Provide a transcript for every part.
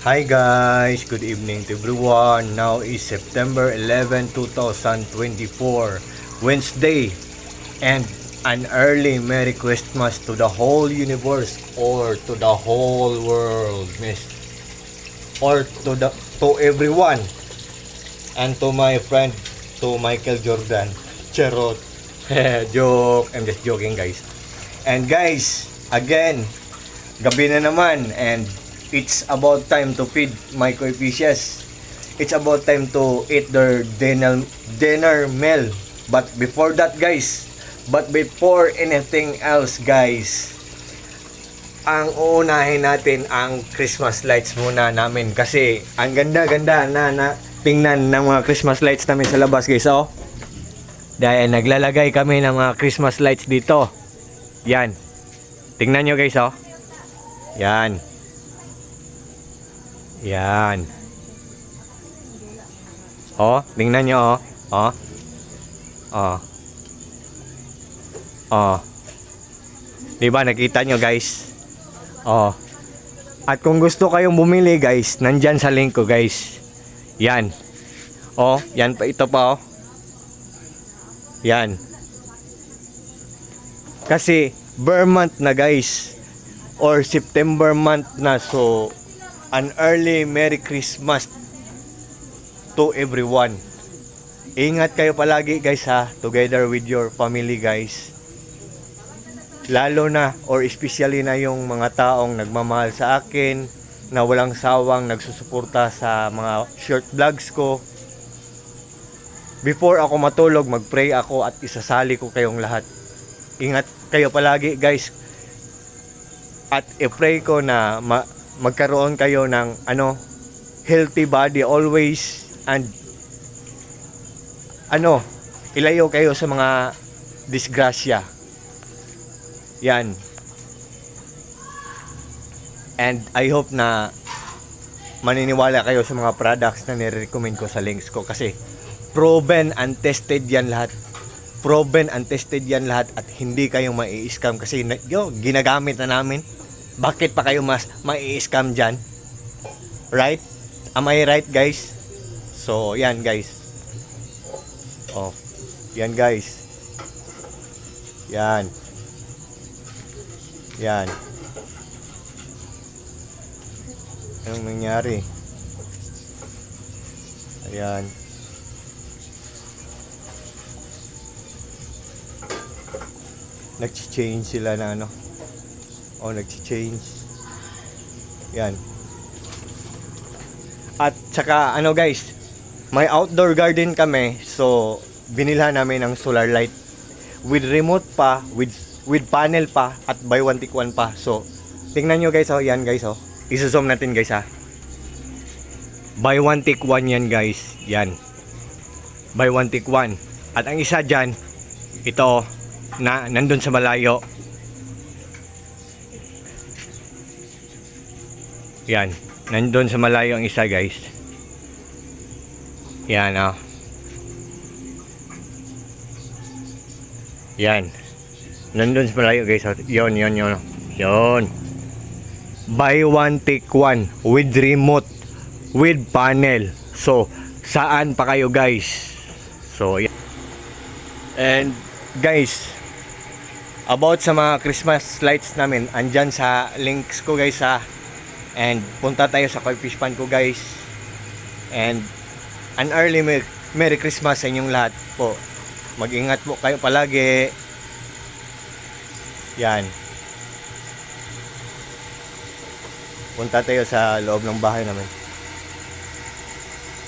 Hi guys, good evening to everyone. Now is September 11, 2024, Wednesday, and an early Merry Christmas to the whole universe or to the whole world, miss. Or to everyone and to my friend to Michael Jordan. Charot. Joke. I'm just joking, guys. And guys, again, gabi na naman and it's about time to feed my koi fishes. It's about time to eat their dinner meal. But before anything else, guys, ang uunahin natin ang Christmas lights muna namin kasi ang ganda-ganda na tingnan ng mga Christmas lights namin sa labas, guys. Oh. Dahil naglalagay kami ng mga Christmas lights dito. Yan. Tingnan nyo, guys, oh. Yan. Yan. Oh, tingnan nyo, oh. Oh. Oh. Oh. Diba, nakita nyo, guys? Oh. At kung gusto kayong bumili, guys, nandyan sa link ko, guys. Yan. Oh, yan pa, ito pa, oh. Yan. Kasi, Burr month na, guys. Or September month na, so an early Merry Christmas to everyone. Ingat kayo palagi, guys, ha, together with your family, guys. Lalo na or especially na yung mga taong nagmamahal sa akin, na walang sawang nagsusuporta sa mga short vlogs ko. Before ako matulog, magpray ako at isasali ko kayong lahat. Ingat kayo palagi, guys. At i-pray ko na magkaroon kayo ng healthy body always, and ilayo kayo sa mga disgrasya. Yan. And I hope na maniniwala kayo sa mga products na nire-recommend ko sa links ko kasi proven and tested yan lahat. Proven and tested yan lahat at hindi kayo mai-scam kasi ginagamit na namin. Bakit pa kayo mas mai-scam dyan? Right? Am I right, guys? So, yan, guys. Oh, yan, guys. Yan. Yan. Anong nangyari? Ayan. Nag-change sila na nag-change. Yan. At saka guys, may outdoor garden kami, so binilhan namin ng solar light with remote pa, with panel pa, at buy one take one pa. So tingnan nyo, guys, oh. Yan, guys, oh. Iso-zoom natin, guys, ha. Buy one take one yan, guys. Yan. Buy one take one. At ang isa dyan, ito na nandun sa malayo. Yan, nandun sa malayo ang isa, guys. Yan, oh. Yan. Nandun sa malayo, guys. Yon. Yon. Buy one, take one. With remote. With panel. So, saan pa kayo, guys? So, yan. And, guys, about sa mga Christmas lights namin, andyan sa links ko, guys, ha. And punta tayo sa koi fish pan ko, guys. And an early Merry Christmas sa inyong lahat po. Mag-ingat po kayo palagi. Yan. Punta tayo sa loob ng bahay namin.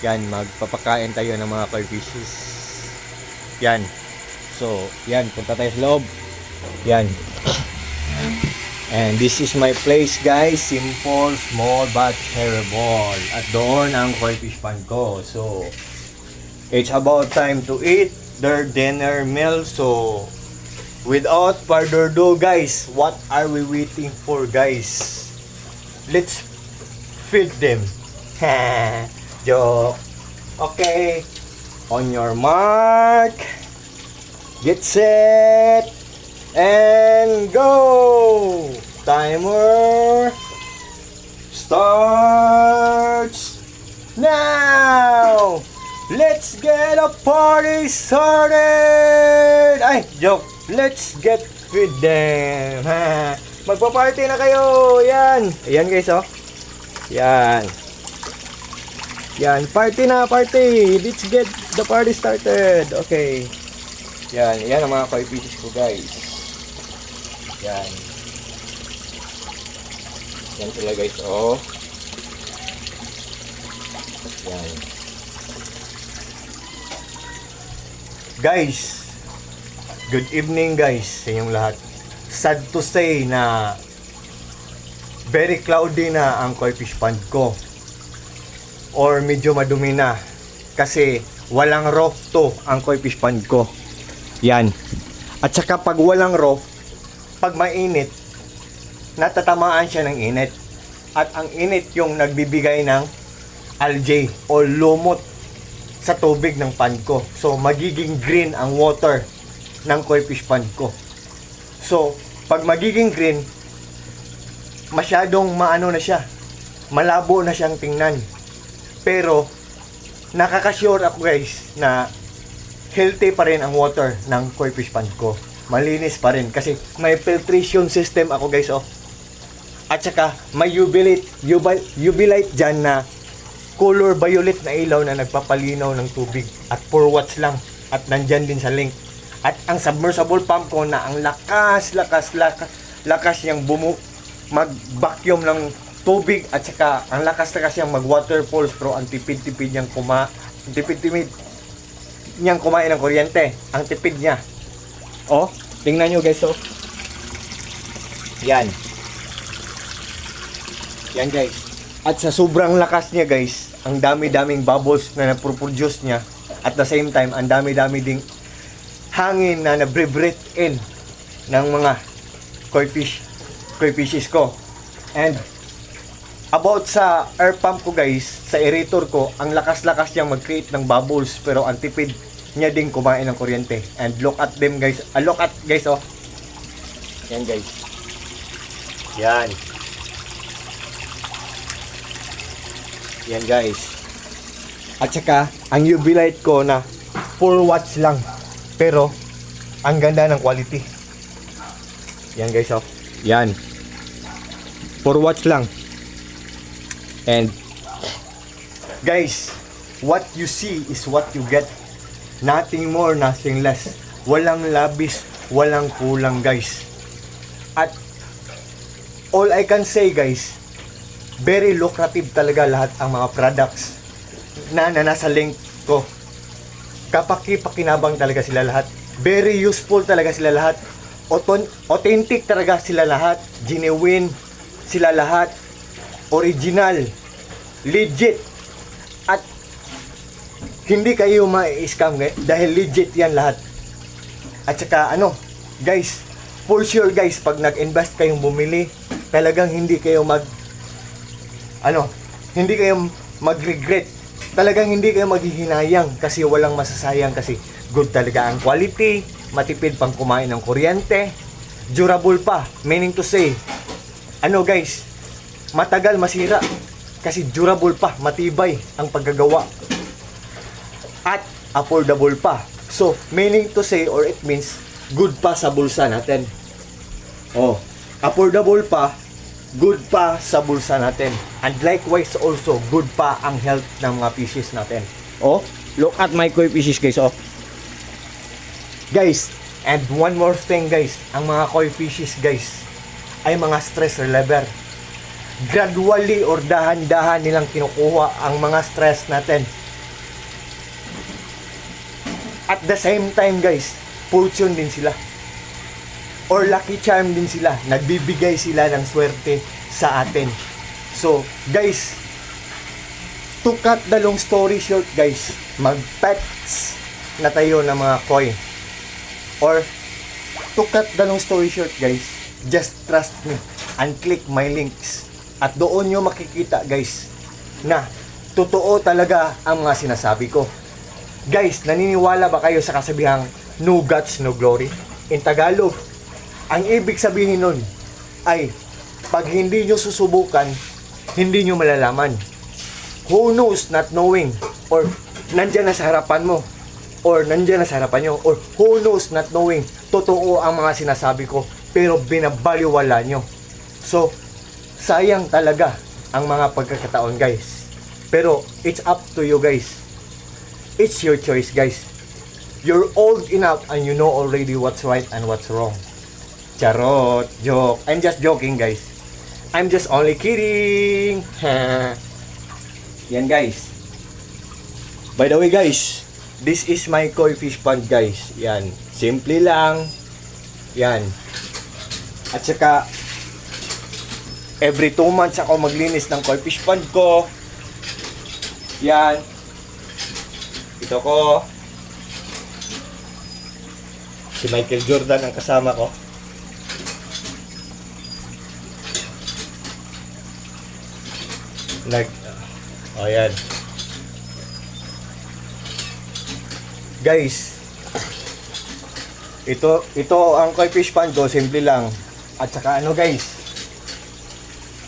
Yan, magpapakain tayo ng mga koi fishes. Yan. So, yan, punta tayo sa loob. Yan. And this is my place, guys. Simple, small, but terrible. At doon ang koi fish pan ko. So, it's about time to eat their dinner meal. So, without further ado, guys, what are we waiting for, guys? Let's feed them. Joke. Okay. On your mark. Get set. And go! Timer start! Now, let's get a party started! Ay, joke. Let's get with them. Ha. Magpa-party na kayo. Yan. Ayan guys, oh. Yan. Yan. Party na, party. Let's get the party started. Okay. Yan. Yan ang mga koi fishes ko, guys. Yan. Yan sila, guys, oh. Yan. Guys, good evening guys sa inyong lahat. Sad to say na very cloudy na ang koi fish pond ko. Or medyo madumi na. Kasi walang roof to ang koi fish pond ko. Yan. At saka pag walang roof, pag mainit, natatamaan siya ng init. At ang init yung nagbibigay ng algae o lumot sa tubig ng pond ko. So magiging green ang water ng koi fish pond ko. So pag magiging green, masyadong maano na siya, malabo na siyang tingnan. Pero nakaka-sure ako guys na healthy pa rin ang water ng koi fish pond ko. Malinis pa rin kasi may filtration system ako guys, oh. At saka may UV light dyan na color violet na ilaw na nagpapalinaw ng tubig at 4 watts lang at nandyan din sa link. At ang submersible pump ko na ang lakas niyang mag-vacuum ng tubig at saka ang lakas niyang mag-waterfalls pero ang tipid niyang kumain ng kuryente. Ang tipid niya. Oh, tingnan nyo guys, oh. Yan. Yan guys. At sa sobrang lakas niya guys, ang dami-daming bubbles na naproproduce niya. At the same time, ang dami-dami ding hangin na nabre-breathe in ng mga koi fishes ko. And about sa air pump ko guys, sa aerator ko, ang lakas-lakas niyang mag-create ng bubbles pero ang tipid niya ding kumain ng kuryente. And look at them guys. Look at guys, oh. Yan guys. Yan. Yan guys. At saka ang UV light ko na 4 watts lang. Pero ang ganda ng quality. Yan guys, oh. Yan. 4 watts lang. And guys, what you see is what you get. Nothing more, nothing less. Walang labis, walang kulang guys. At all I can say guys, very lucrative talaga lahat ang mga products na nasa link ko. Kapaki-pakinabang talaga sila lahat. Very useful talaga sila lahat. Authentic talaga sila lahat. Genuine sila lahat. Original. Legit. At hindi kayo ma-scam dahil legit yan lahat. At saka guys, for sure guys, pag nag-invest kayong bumili, talagang hindi kayo mag-regret. Talagang hindi kayo maghihinayang kasi walang masasayang kasi good talaga ang quality, matipid pang kumain ng kuryente, durable pa, meaning to say, guys, matagal masira kasi durable pa, matibay ang paggagawa at affordable pa. So, meaning to say or it means good pa sa bulsa natin. Oh, affordable pa, good pa sa bulsa natin. And likewise also, good pa ang health ng mga fishes natin. Oh, look at my koi fishes guys, oh. Guys, and one more thing guys, ang mga koi fishes guys ay mga stress reliever. Gradually or dahan-dahan nilang kinukuha ang mga stress natin. At the same time guys, fortune din sila. Or lucky charm din sila. Nagbibigay sila ng swerte sa atin. So, guys, to cut the long story short, guys, mag-pets na tayo ng mga koi. Or, to cut the long story short, guys, just trust me and click my links. At doon nyo makikita, guys, na totoo talaga ang mga sinasabi ko. Guys, naniniwala ba kayo sa kasabihang no guts, no glory? In Tagalog, ang ibig sabihin nun ay pag hindi nyo susubukan, hindi nyo malalaman. who knows not knowing, or nandyan na sa harapan mo, or nandyan na sa harapan nyo, or who knows not knowing, totoo ang mga sinasabi ko, pero binabaliwala nyo. So, sayang talaga ang mga pagkakataon, guys. Pero, it's up to you, guys. It's your choice, guys. You're old enough and you know already what's right and what's wrong. Charot, joke. I'm just joking, guys. I'm just only kidding. Yan, guys. By the way, guys, this is my koi fish pond, guys. Yan. Simple lang. Yan. At saka, every 2 months ako maglinis ng koi fish pond ko. Yan. Ito ko. Si Michael Jordan ang kasama ko. Oh, yan. Guys, ito ang koi fish pond ko, simple lang. At saka ano, guys,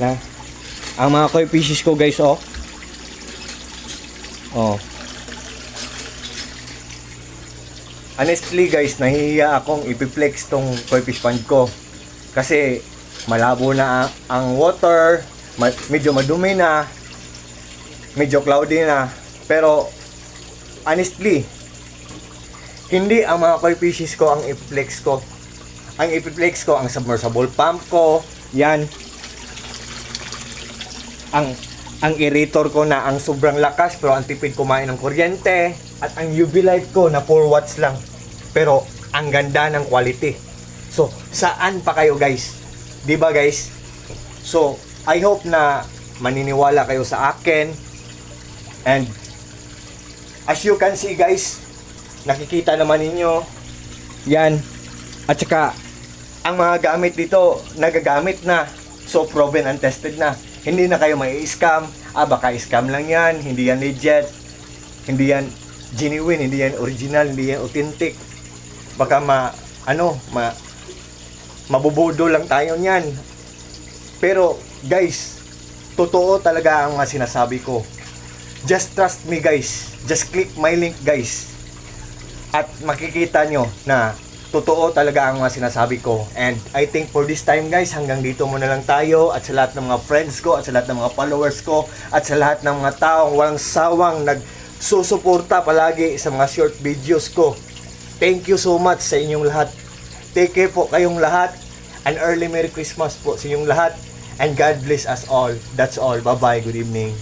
na ang mga koi fishes ko, guys, oh. Honestly, guys, nahihiya akong ipiplex tong koi fish pond ko kasi malabo na ang water, medyo madumi na, medyo cloudy na. Pero honestly, hindi ang mga koi fishes ko ang ipiplex ko. Ang ipiplex ko ang submersible pump ko, yan. Ang aerator ko na ang sobrang lakas pero ang tipid kumain ng kuryente, at ang UV light ko na 4 watts lang pero ang ganda ng quality. So, saan pa kayo, guys? 'Di ba, guys? So, I hope na maniniwala kayo sa akin. And as you can see, guys, nakikita naman ninyo yan. At saka ang mga gamit dito nagagamit na, so proven and tested na. Hindi na kayo may scam. Baka scam lang yan, hindi yan legit, hindi yan genuine, hindi yan original, hindi yan authentic. Baka mabubudo lang tayo niyan. Pero guys, totoo talaga ang mga sinasabi ko. Just trust me, guys. Just click my link, guys. At makikita nyo na totoo talaga ang mga sinasabi ko. And I think for this time, guys, hanggang dito muna lang tayo. At sa lahat ng mga friends ko, at sa lahat ng mga followers ko, at sa lahat ng mga taong walang sawang nagsusuporta palagi sa mga short videos ko, thank you so much sa inyong lahat. Take care po kayong lahat. An early Merry Christmas po sa inyong lahat. And God bless us all. That's all. Bye-bye. Good evening.